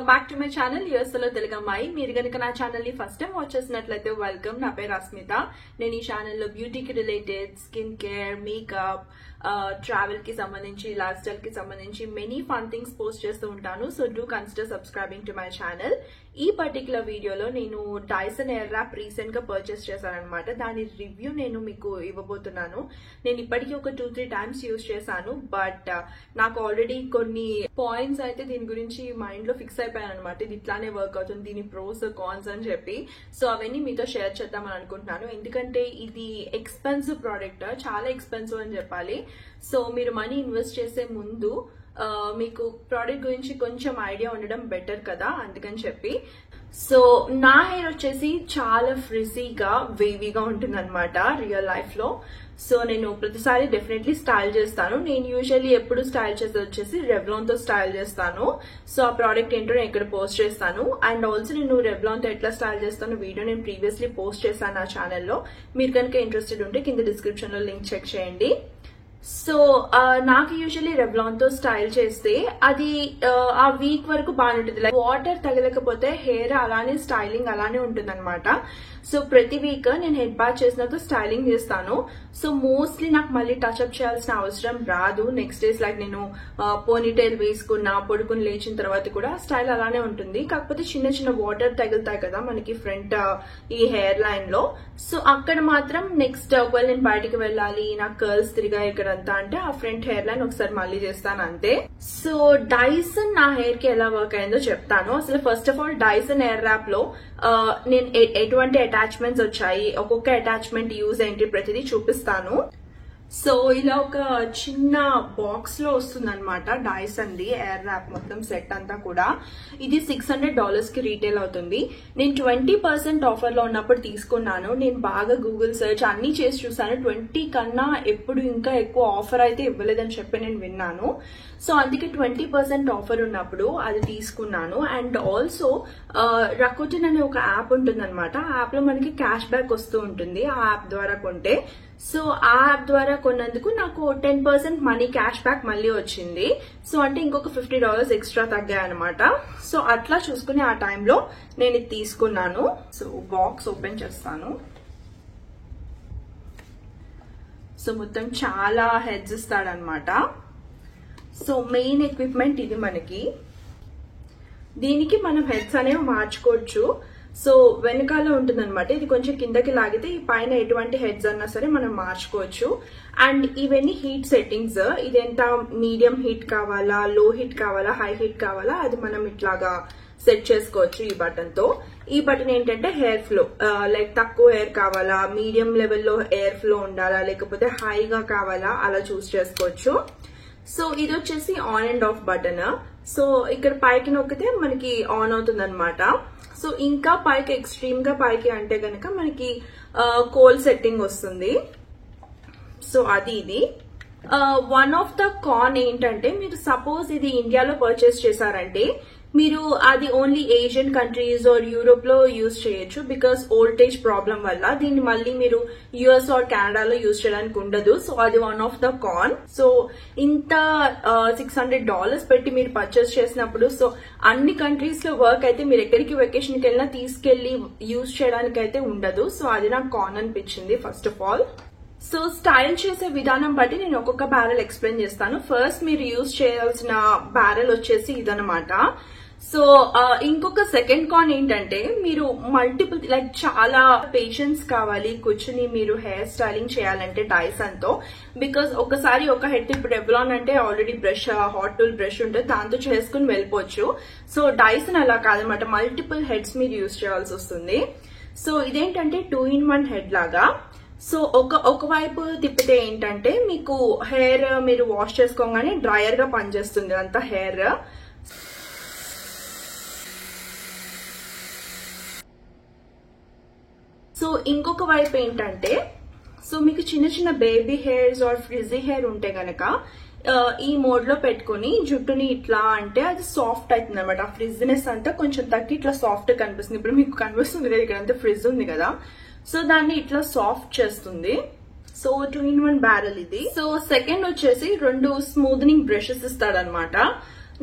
Welcome back to my channel యూఎస్లో తెలుగు అమ్మాయి. మీరు కనుక నా ఛానల్ ని ఫస్ట్ టైం వాచ్ చేసినట్లయితే వెల్కమ్. నా పేరు అస్మిత. నేను ఈ ఛానల్లో బ్యూటీకి related, skin care, makeup, travel కి సంబంధించి, లైఫ్ స్టైల్ కి సంబంధించి మెనీ ఫన్ థింగ్స్ పోస్ట్ చేస్తూ ఉంటాను. So do consider subscribing to my channel. ఈ పర్టికులర్ వీడియోలో నేను డైసన్ ఎయిర్ ర్యాప్ రీసెంట్ గా పర్చేస్ చేశాను అనమాట. దాని రివ్యూ నేను మీకు ఇవ్వబోతున్నాను. నేను ఇప్పటికీ ఒక 2-3 టైమ్స్ యూజ్ చేశాను, బట్ నాకు ఆల్రెడీ కొన్ని పాయింట్స్ అయితే దీని గురించి మైండ్ లో ఫిక్స్ అయిపోయాను అనమాట. ఇది ఇట్లానే వర్క్ అవుతుంది, దీని ప్రోస్ కాన్స్ అని చెప్పి. సో అవన్నీ మీతో షేర్ చేద్దామని అనుకుంటున్నాను. ఎందుకంటే ఇది ఎక్స్పెన్సివ్ ప్రోడక్ట్, చాలా ఎక్స్పెన్సివ్ అని చెప్పాలి. సో మీరు మనీ ఇన్వెస్ట్ చేసే ముందు మీకు ప్రోడక్ట్ గురించి కొంచెం ఐడియా ఉండడం బెటర్ కదా, అందుకని చెప్పి. సో నా హెయిర్ వచ్చేసి చాలా ఫ్రిజీగా, వేవీగా ఉంటుంది అనమాట రియల్ లైఫ్ లో. సో నేను ప్రతిసారి డెఫినెట్లీ స్టైల్ చేస్తాను. నేను యూజువల్లీ ఎప్పుడు స్టైల్ చేసేది వచ్చేసి రెవ్లాన్ తో స్టైల్ చేస్తాను. సో ఆ ప్రోడక్ట్ ఏంటో నేను ఇక్కడ పోస్ట్ చేస్తాను. అండ్ ఆల్సో నేను రెవ్లాన్ తో ఎట్లా స్టైల్ చేస్తాను వీడియో నేను ప్రీవియస్లీ పోస్ట్ చేశాను నా ఛానల్లో. మీరు కనుక ఇంట్రెస్టెడ్ ఉంటే కింద డిస్క్రిప్షన్ లో లింక్ చెక్ చేయండి. సో నాకు యూజువల్లీ రెవ్లాన్ తో స్టైల్ చేస్తే అది ఆ వీక్ వరకు బాగానే ఉంటుంది. లైక్ వాటర్ తగలకపోతే హెయిర్ అలానే స్టైలింగ్ అలానే ఉంటుంది అనమాట. సో ప్రతి వీక్ నేను హెడ్ బాత్ చేసినాక స్టైలింగ్ చేస్తాను. సో మోస్ట్లీ నాకు మళ్ళీ టచ్అప్ చేయాల్సిన అవసరం రాదు. నెక్స్ట్ డేస్ లైక్ నేను పోనీటైల్ వేసుకున్నా, పడుకుని లేచిన తర్వాత కూడా స్టైల్ అలానే ఉంటుంది. కాకపోతే చిన్న చిన్న వాటర్ తగులుతాయి కదా మనకి ఫ్రంట్ ఈ హెయిర్ లైన్ లో. సో అక్కడ మాత్రం నెక్స్ట్ ఒకవేళ నేను బయటకు వెళ్ళాలి, నాకు కర్ల్స్ తిరిగాయి ఇక్కడ అంతా అంటే ఆ ఫ్రంట్ హెయిర్ లైన్ ఒకసారి మళ్ళీ చేస్తాను అంతే. సో డైసన్ నా హెయిర్ కి ఎలా వర్క్ అయిందో చెప్తాను. అసలు first of all Dyson Airwrap లో నేను ఎటువంటి అటాచ్మెంట్స్ వచ్చాయి, ఒక్కొక్క అటాచ్మెంట్ యూజ్ ఏంటి ప్రతిదీ చూపిస్తాను. సో ఇలా ఒక చిన్న బాక్స్ లో వస్తుంది అనమాట డైసన్ ది ఎయిర్ ర్యాప్ మొత్తం సెట్ అంతా కూడా. ఇది $600 కి రీటైల్ అవుతుంది. నేను 20% ఆఫర్ లో ఉన్నప్పుడు తీసుకున్నాను. నేను బాగా గూగుల్ సెర్చ్ అన్ని చేసి చూసాను. 20 కన్నా ఎప్పుడు ఇంకా ఎక్కువ ఆఫర్ అయితే ఇవ్వలేదని చెప్పి నేను విన్నాను. సో అందుకే 20% ఆఫర్ ఉన్నప్పుడు అది తీసుకున్నాను. అండ్ ఆల్సో రకోటిన్ అనే ఒక యాప్ ఉంటుంది అనమాట. ఆ యాప్ లో మనకి క్యాష్ బ్యాక్ వస్తూ ఉంటుంది ఆ యాప్ ద్వారా కొంటే. సో ఆ యాప్ ద్వారా కొన్నందుకు నాకు 10% మనీ క్యాష్ బ్యాక్ మళ్ళీ వచ్చింది. సో అంటే ఇంకొక $50 ఎక్స్ట్రా తగ్గాయి అనమాట. సో అట్లా చూసుకుని ఆ టైంలో నేను ఇది తీసుకున్నాను. సో బాక్స్ ఓపెన్ చేస్తాను. సో మొత్తం చాలా హెడ్స్ ఇస్తాడనమాట. సో మెయిన్ ఎక్విప్మెంట్ ఇది మనకి. దీనికి మనం హెడ్స్ అనేవి మార్చుకోవచ్చు. సో వెనకాల ఉంటుంది అనమాట. ఇది కొంచెం కిందకి లాగితే ఈ పైన ఎటువంటి హెడ్స్ అన్నా సరే మనం మార్చుకోవచ్చు. అండ్ ఇవన్నీ హీట్ సెట్టింగ్స్. ఇది ఎంత మీడియం హీట్ కావాలా, లో హీట్ కావాలా, హై హీట్ కావాలా అది మనం ఇట్లాగా సెట్ చేసుకోవచ్చు ఈ బటన్ తో. ఈ బటన్ ఏంటంటే హెయిర్ ఫ్లో, లైక్ తక్కువ హెయిర్ కావాలా, మీడియం లెవెల్లో హెయిర్ ఫ్లో ఉండాలా, లేకపోతే హైగా కావాలా అలా చూస్ చేసుకోవచ్చు. సో ఇది వచ్చేసి on and of button. So ఇక్కడ పైకి నొక్కితే మనకి ఆన్ అవుతుంది అనమాట. సో ఇంకా పైకి ఎక్స్ట్రీమ్ గా పైకి అంటే గనక మనకి కోల్ సెట్టింగ్ వస్తుంది. సో అది ఇది. వన్ ఆఫ్ ద కాన్ ఏంటంటే మీరు సపోజ్ ఇది ఇండియాలో పర్చేస్ చేశారంటే మీరు అది only Asian countries or Europe లో యూజ్ చేయొచ్చు. బికాస్ ఓల్టేజ్ ప్రాబ్లం వల్ల దీన్ని మళ్ళీ మీరు యుఎస్ ఆర్ కెనడాలో యూజ్ చేయడానికి ఉండదు. సో అది one of the can. So ఇంత $600 పెట్టి మీరు పర్చేస్ చేసినప్పుడు సో అన్ని కంట్రీస్ లో వర్క్ అయితే మీరు ఎక్కడికి వెకేషన్ కి వెళ్ళినా తీసుకెళ్లి యూజ్ చేయడానికి అయితే ఉండదు. సో అది నాకు కాన్ అనిపించింది first of all. So style చేసే విధానం బట్టి నేను ఒక్కొక్క బ్యారెల్ ఎక్స్ప్లెయిన్ చేస్తాను. ఫస్ట్ మీరు యూజ్ చేయాల్సిన బ్యారెల్ వచ్చేసి ఇదనమాట. సో ఇంకొక సెకండ్ కాన్ ఏంటంటే మీరు మల్టిపుల్ లైక్ చాలా పేషెన్స్ కావాలి కూర్చుని మీరు హెయిర్ స్టైలింగ్ చేయాలంటే డైసన్ తో. బికాస్ ఒకసారి ఒక హెడ్, ఇప్పుడు రెవ్లాన్ అంటే already brush, hot tool brush ఉంటుంది, దాంతో చేసుకుని వెళ్ళిపోవచ్చు. సో డైసన్ అలా కాదనమాట, మల్టిపుల్ హెడ్స్ మీరు యూజ్ చేయాల్సి వస్తుంది. సో ఇదేంటంటే 2-in-1 హెడ్ లాగా. సో ఒకవైపు తిప్పితే ఏంటంటే మీకు హెయిర్ మీరు వాష్ చేసుకోగానే డ్రైయర్ గా పనిచేస్తుంది అంత హెయిర్. సో ఇంకొక వైపు ఏంటంటే సో మీకు చిన్న చిన్న baby hairs or frizzy hair ఉంటే గనక ఈ మోడ్ లో పెట్టుకుని జుట్టుని ఇట్లా అంటే అది సాఫ్ట్ అవుతుంది అనమాట. ఆ ఫ్రిజ్నెస్ అంతా కొంచెం తగ్గి ఇట్లా సాఫ్ట్ కనిపిస్తుంది. ఇప్పుడు మీకు కనిపిస్తుంది కదా ఇక్కడ అంతా ఫ్రిజ్ ఉంది కదా, సో దాన్ని ఇట్లా సాఫ్ట్ చేస్తుంది. సో 2-in-1 బ్యారెల్ ఇది. సో సెకండ్ వచ్చేసి 2 స్మూత్నింగ్ బ్రషెస్ ఇస్తాడనమాట.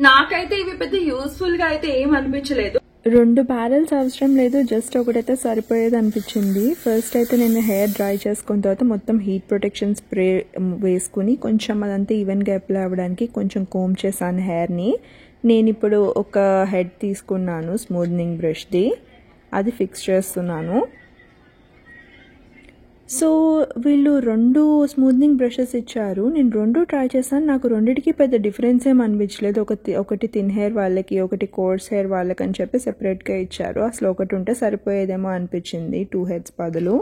నాకైతే ఇవి పెద్ద యూస్ఫుల్ గా అయితే ఏం అనిపించలేదు. 2 బ్యారెల్స్ అవసరం లేదు, జస్ట్ ఒకటైతే సరిపోయేది అనిపించింది. ఫస్ట్ అయితే నేను హెయిర్ డ్రై చేసుకున్న తర్వాత మొత్తం హీట్ ప్రొటెక్షన్ స్ప్రే వేసుకుని కొంచెం అదంతా ఈవెన్గా అప్లై అవ్వడానికి కొంచెం కోమ్ చేశాను హెయిర్ని. నేను ఇప్పుడు ఒక హెడ్ తీసుకున్నాను స్మూత్నింగ్ బ్రష్ది, అది ఫిక్స్ చేస్తున్నాను. సో వీళ్ళు 2 స్మూత్నింగ్ బ్రషెస్ ఇచ్చారు. నేను 2 ట్రై చేశాను. నాకు రెండిటికి పెద్ద డిఫరెన్స్ ఏం అనిపించలేదు. ఒకటి థిన్ హెయిర్ వాళ్ళకి, ఒకటి కోర్స్ హెయిర్ వాళ్ళకి అని చెప్పి సెపరేట్గా ఇచ్చారు. అసలు ఒకటి ఉంటే సరిపోయేదేమో అనిపించింది 2 హెడ్స్ బదులు.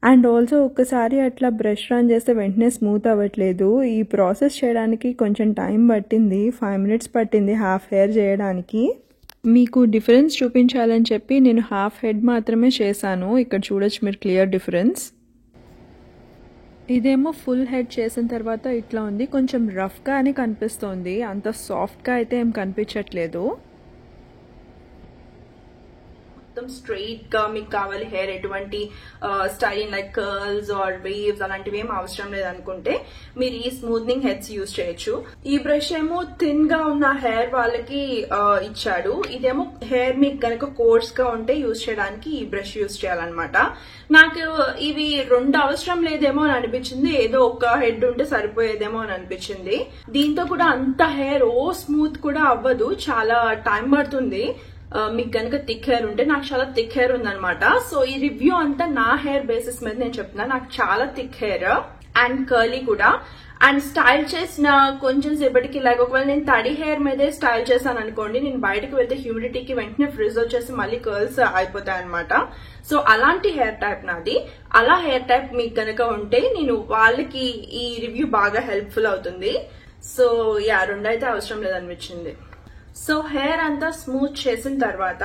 అండ్ ఆల్సో ఒక్కసారి అట్లా బ్రష్ రన్ చేస్తే వెంటనే స్మూత్ అవ్వట్లేదు. ఈ ప్రాసెస్ చేయడానికి కొంచెం టైం పట్టింది, 5 minutes పట్టింది హాఫ్ హెయిర్ చేయడానికి. మీకు డిఫరెన్స్ చూపించాలని చెప్పి నేను హాఫ్ హెడ్ మాత్రమే చేశాను. ఇక్కడ చూడొచ్చు మీరు క్లియర్ డిఫరెన్స్. ఇదేమో ఫుల్ హెడ్ చేసిన తర్వాత ఇట్లా ఉంది, కొంచెం రఫ్గానే కనిపిస్తోంది, అంత సాఫ్ట్గా అయితే ఏం కనిపించట్లేదు. స్ట్రైట్ గా మీకు కావాలి హెయిర్, ఎటువంటి styling like curls or waves అలాంటివి ఏం అవసరం లేదనుకుంటే మీరు ఈ స్మూత్నింగ్ హెడ్స్ యూజ్ చేయొచ్చు. ఈ బ్రష్ ఏమో థిన్ గా ఉన్న హెయిర్ వాళ్ళకి ఇచ్చాడు. ఇదేమో హెయిర్ మీకు కనుక కోర్స్ గా ఉంటే యూజ్ చేయడానికి ఈ బ్రష్ యూజ్ చేయాలన్నమాట. నాకు ఇవి 2 అవసరం లేదేమో అని అనిపించింది, ఏదో ఒక హెడ్ ఉంటే సరిపోయేదేమో అని అనిపించింది. దీంతో కూడా అంత హెయిర్ స్మూత్ కూడా అవ్వదు, చాలా టైం పడుతుంది. మీకు కనుక థిక్ హెయిర్ ఉంటే, నాకు చాలా థిక్ హెయిర్ ఉందనమాట. సో ఈ రివ్యూ అంతా నా హెయిర్ బేసిస్ మీద నేను చెప్తున్నా. నాకు చాలా థిక్ హెయిర్ అండ్ కర్లీ కూడా. అండ్ స్టైల్ చేసిన కొంచెం సేపటికి లైక్ ఒకవేళ నేను తడి హెయిర్ మీదే స్టైల్ చేశాను అనుకోండి, నేను బయటకు వెళ్తే హ్యూమిడిటీకి వెంటనే ఫ్రిజ్ వచ్చేసి మళ్ళీ కర్ల్స్ అయిపోతాయి అనమాట. సో అలాంటి హెయిర్ టైప్ నాది. అలా హెయిర్ టైప్ మీకు కనుక ఉంటే నేను వాళ్ళకి ఈ రివ్యూ బాగా హెల్ప్ఫుల్ అవుతుంది. సో 2 అయితే అవసరం లేదనిపించింది. సో హెయిర్ అంతా స్మూత్ చేసిన తర్వాత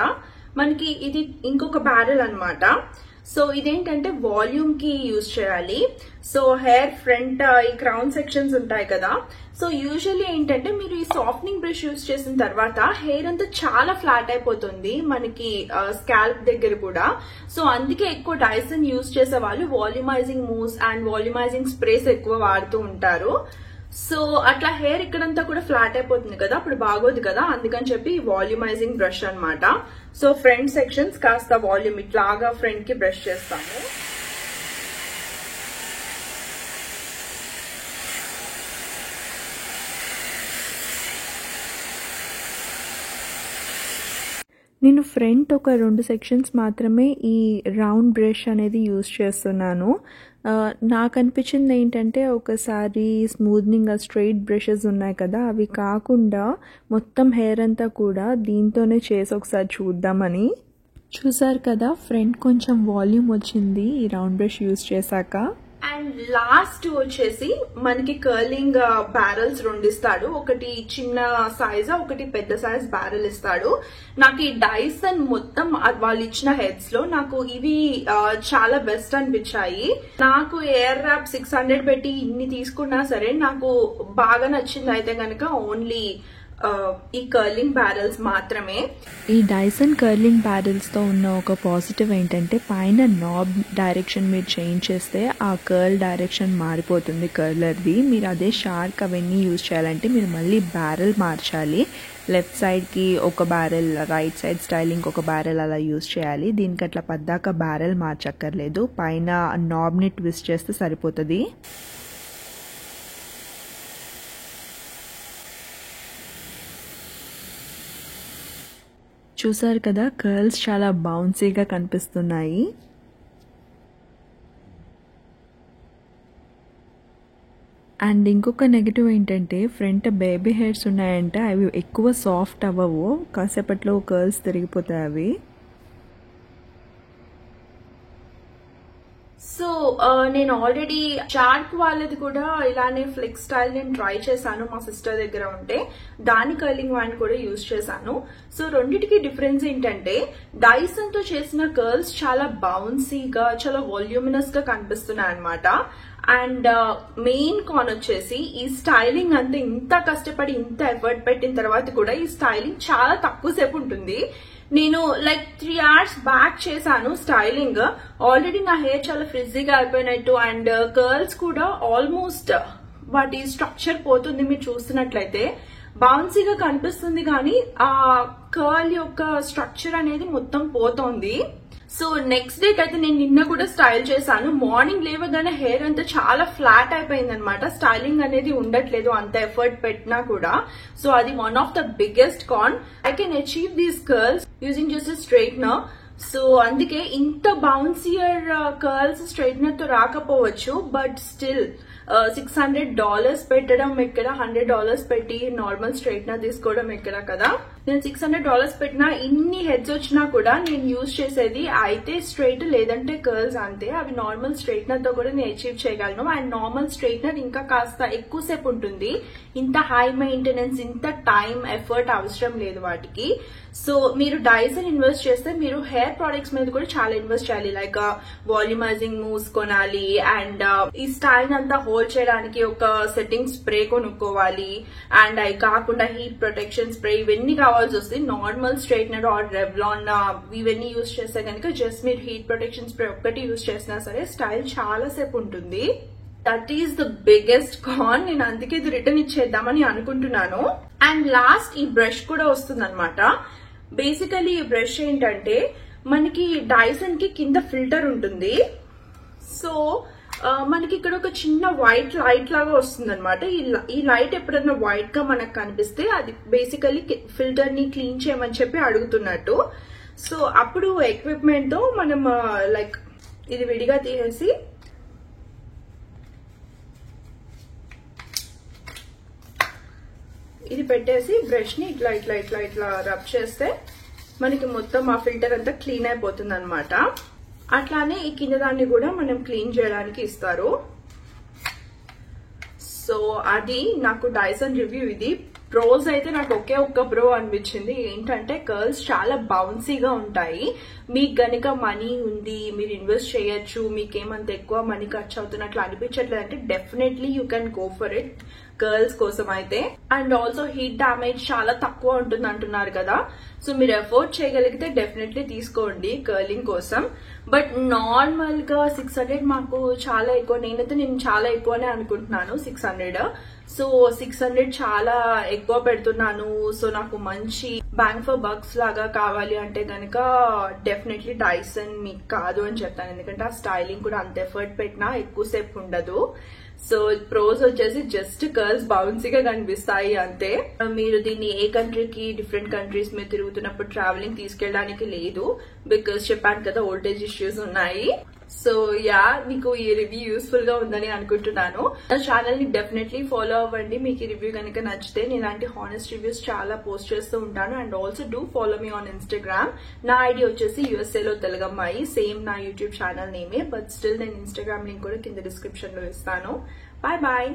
మనకి ఇది ఇంకొక బ్యారెల్ అన్నమాట. సో ఇదేంటంటే వాల్యూమ్ కి యూజ్ చేయాలి. సో హెయిర్ ఫ్రంట్ ఈ క్రౌన్ సెక్షన్స్ ఉంటాయి కదా, సో యూజువల్లీ ఏంటంటే మీరు ఈ సాఫ్ట్నింగ్ బ్రష్ యూజ్ చేసిన తర్వాత హెయిర్ అంతా చాలా ఫ్లాట్ అయిపోతుంది మనకి స్కాల్ప్ దగ్గర కూడా. సో అందుకే ఎక్కువ డైసన్ యూజ్ చేసే వాళ్ళు volumising moves and volumising sprays ఎక్కువ వాడుతూ ఉంటారు. సో అట్లా హెయిర్ ఇక్కడంతా కూడా ఫ్లాట్ అయిపోతుంది కదా, అప్పుడు బాగోదు కదా, అందుకని చెప్పి వాల్యూమైజింగ్ బ్రష్ అన్నమాట. సో ఫ్రంట్ సెక్షన్స్ కాస్త వాల్యూమ్ ఇట్లాగా ఫ్రంట్ కి బ్రష్ చేస్తాము. నేను ఫ్రంట్ ఒక 2 సెక్షన్స్ మాత్రమే ఈ రౌండ్ బ్రష్ అనేది యూజ్ చేస్తున్నాను. నాకు అనిపించింది ఏంటంటే ఒకసారి స్మూత్నింగ్ స్ట్రైట్ బ్రషెస్ ఉన్నాయి కదా, అవి కాకుండా మొత్తం హెయిర్ అంతా కూడా దీంతోనే చేసి ఒకసారి చూద్దామని. చూసారు కదా ఫ్రంట్ కొంచెం వాల్యూమ్ వచ్చింది ఈ రౌండ్ బ్రష్ యూజ్ చేశాక. అండ్ లాస్ట్ వచ్చేసి మనకి కర్లింగ్ బ్యారల్స్ 2 ఇస్తాడు. ఒకటి చిన్న సైజ్, ఒకటి పెద్ద సైజ్ బ్యారల్ ఇస్తాడు. నాకు ఈ డైసన్ మొత్తం వాళ్ళు ఇచ్చిన హెడ్స్ లో నాకు ఇవి చాలా బెస్ట్ అనిపించాయి. నాకు ఎయిర్ ర్యాప్ 600 పెట్టి ఇన్ని తీసుకున్నా సరే నాకు బాగా నచ్చింది అయితే కనుక ఓన్లీ ఈ కర్లింగ్ బ్యారల్స్ మాత్రమే. ఈ డైసన్ కర్లింగ్ బ్యారల్స్ తో ఉన్న ఒక పాజిటివ్ ఏంటంటే పైన నాబ్ డైరెక్షన్ మీరు చేంజ్ చేస్తే ఆ కర్ల్ డైరెక్షన్ మారిపోతుంది కర్లర్ది. మీరు అదే షార్క్ అవన్నీ యూజ్ చేయాలంటే మీరు మళ్ళీ బ్యారల్ మార్చాలి. లెఫ్ట్ సైడ్కి ఒక బ్యారెల్, రైట్ సైడ్ స్టైలింగ్ ఒక బ్యారెల్ అలా యూజ్ చేయాలి. దీనికి అట్లా పద్దాక బ్యారెల్ మార్చక్కర్లేదు, పైన నాబ్ని ట్విస్ట్ చేస్తే సరిపోతుంది. చూసారు కదా కర్ల్స్ చాలా బౌన్సీగా కనిపిస్తున్నాయి. అండ్ ఇంకొక నెగిటివ్ ఏంటంటే ఫ్రంట్ బేబీ హెయిర్స్ ఉన్నాయంటే అవి ఎక్కువ సాఫ్ట్ అవ్వవు, కాసేపట్లో కర్ల్స్ తిరిగిపోతాయి అవి. సో నేను ఆల్రెడీ షార్క్ వాళ్ళది కూడా ఇలానే ఫ్లిక్ స్టైల్ నేను ట్రై చేశాను మా సిస్టర్ దగ్గర ఉంటే, దాని కర్లింగ్ వైన్ కూడా యూజ్ చేశాను. సో రెండిటికి డిఫరెన్స్ ఏంటంటే డైసన్ తో చేసిన కర్ల్స్ చాలా బౌన్సీగా చాలా వాల్యూమినస్ గా కనిపిస్తున్నాయి అన్నమాట. అండ్ మెయిన్ కాన్ వచ్చేసి ఈ స్టైలింగ్ అంతా ఇంత కష్టపడి ఇంత ఎఫర్ట్ పెట్టిన తర్వాత కూడా ఈ స్టైలింగ్ చాలా తక్కువ సేపు ఉంటుంది. నేను లైక్ 3 hours బ్యాక్ చేశాను స్టైలింగ్, ఆల్రెడీ నా హెయిర్ చాలా ఫ్రిజ్జీగా అయిపోయినట్టు అండ్ కర్ల్స్ కూడా ఆల్మోస్ట్ వాటి స్ట్రక్చర్ పోతుంది. మీరు చూస్తున్నట్లయితే బౌన్సీగా కనిపిస్తుంది కానీ ఆ కర్ల్ యొక్క స్ట్రక్చర్ అనేది మొత్తం పోతోంది. సో నెక్స్ట్ డేకి అయితే నేను నిన్న కూడా స్టైల్ చేశాను. మార్నింగ్ లేవగానే హెయిర్ అంతా చాలా ఫ్లాట్ అయిపోయింది అనమాట. స్టైలింగ్ అనేది ఉండట్లేదు అంత ఎఫర్ట్ పెట్టినా కూడా. సో అది one of the biggest con. I can achieve these curls using just straightener. So అందుకే ఇంత బౌన్సియర్ కర్ల్స్ స్ట్రైట్నర్ తో రాకపోవచ్చు, బట్ స్టిల్ $600 పెట్టడం ఎక్కడ, $100 పెట్టి నార్మల్ స్ట్రైట్నర్ తీసుకోవడం ఎక్కడ కదా. నేను $600 పెట్టినా ఇన్ని హెడ్స్ వచ్చినా కూడా నేను యూజ్ చేసేది అయితే స్ట్రైట్ లేదంటే కర్ల్స్ అంతే. అవి నార్మల్ స్ట్రైట్నర్ తో కూడా నేను అచీవ్ చేయగలను. అండ్ నార్మల్ స్ట్రైట్నర్ ఇంకా కాస్త ఎక్కువసేపు ఉంటుంది. ఇంత హై మెయింటెనెన్స్, ఇంత టైం, ఎఫర్ట్ అవసరం లేదు వాటికి. సో మీరు డైసన్ ఇన్వెస్ట్ చేస్తే మీరు హెయిర్ ప్రొడక్ట్స్ మీద కూడా చాలా ఇన్వెస్ట్ చేయాలి. లైక్ వాల్యూమైజింగ్ మూవ్స్ కొనాలి, అండ్ ఈ స్టైల్ అంతా హోల్డ్ చేయడానికి ఒక సెట్టింగ్ స్ప్రే కొనుక్కోవాలి. అండ్ అవి కాకుండా హీట్ ప్రొటెక్షన్ స్ప్రే ఇవన్నీ కావాల్సి వస్తుంది. నార్మల్ స్ట్రైట్నర్ ఆర్ రెవ్లాన్ ఇవన్నీ యూజ్ చేస్తే కనుక జస్ట్ మీరు హీట్ ప్రొటెక్షన్ స్ప్రే ఒక్కటి యూజ్ చేసినా సరే స్టైల్ చాలా సేపు ఉంటుంది. దట్ ఈస్ ద బిగ్గెస్ట్ కాన్. నేను అందుకే ఇది రిటర్న్ ఇచ్చేద్దామని అనుకుంటున్నాను. అండ్ లాస్ట్ ఈ బ్రష్ కూడా వస్తుంది అనమాట. బేసికలీ ఈ బ్రష్ ఏంటంటే మనకి డైసన్ కి కింద ఫిల్టర్ ఉంటుంది. సో మనకి ఇక్కడ ఒక చిన్న వైట్ లైట్ లాగా వస్తుంది అనమాట. ఈ లైట్ ఎప్పుడైనా వైట్ గా మనకు కనిపిస్తే అది బేసికలీ ఫిల్టర్ ని క్లీన్ చేయమని చెప్పి అడుగుతున్నట్టు. సో అప్పుడు ఎక్విప్మెంట్ తో మనం లైక్ ఇది విడిగా తీసేసి ఇది పెట్టేసి బ్రష్ ని ఇట్లా ఇట్లా ఇట్లా ఇట్లా రబ్ చేస్తే మనకి మొత్తం ఆ ఫిల్టర్ అంతా క్లీన్ అయిపోతుంది అనమాట. అట్లానే ఈ కింద దాన్ని కూడా మనం క్లీన్ చేయడానికి ఇస్తారు. సో అది నాకు డైసన్ రివ్యూ. ఇది ప్రోస్ అయితే నాకు ఒకే ఒక్క ప్రో అనిపించింది. ఏంటంటే కర్ల్స్ చాలా బౌన్సీగా ఉంటాయి. మీకు గనుక మనీ ఉంది, మీరు ఇన్వెస్ట్ చేయొచ్చు, మీకేమంత ఎక్కువ మనీ ఖర్చు అవుతున్నట్లు అనిపించట్లేదు అంటే definitely you can go for it curls కోసం అయితే. అండ్ ఆల్సో హీట్ డామేజ్ చాలా తక్కువ ఉంటుంది అంటున్నారు కదా. సో మీరు ఎఫోర్డ్ చేయగలిగితే డెఫినెట్లీ తీసుకోండి కర్లింగ్ కోసం. బట్ నార్మల్ గా 600 మాకు చాలా ఎక్కువ. నేను చాలా ఎక్కువనే అనుకుంటున్నాను 600. సో 600 చాలా ఎక్కువ పెడుతున్నాను. సో నాకు మంచి బ్యాంగ్ ఫర్ బక్స్ లాగా కావాలి అంటే గనక డెఫినెట్లీ డైసన్ మీకు కాదు అని చెప్తాను. ఎందుకంటే ఆ స్టైలింగ్ కూడా అంత ఎఫర్ట్ పెట్టినా ఎక్కువసేపు ఉండదు. సో ప్రోస్ వచ్చేసి జస్ట్ కర్ల్స్ బౌన్సీగా కనిపిస్తాయి అంతే. మీరు దీన్ని ఏ కంట్రీకి, డిఫరెంట్ కంట్రీస్ మీద తిరుగుతున్నప్పుడు ట్రావెలింగ్ తీసుకెళ్ళడానికి లేదు. బికాస్ చెప్పాను కదా వోల్టేజ్ ఇష్యూస్ ఉన్నాయి. సో యా, మీకు ఈ రివ్యూ యూస్ఫుల్ గా ఉందని అనుకుంటున్నాను. నా ఛానల్ ని డెఫినెట్లీ ఫాలో అవ్వండి. మీకు ఈ రివ్యూ కనుక నచ్చితే నేను ఇలాంటి హానెస్ట్ రివ్యూస్ చాలా పోస్ట్ చేస్తూ ఉంటాను. And also do follow me on Instagram. నా ఐడి వచ్చేసి USA లో తెలుగమ్మాయి, సేమ్ నా యూట్యూబ్ ఛానల్ నేమే. బట్ స్టిల్ నేను ఇన్స్టాగ్రామ్ లింక్ కూడా కింద డిస్క్రిప్షన్ లో ఇస్తాను. Bye bye.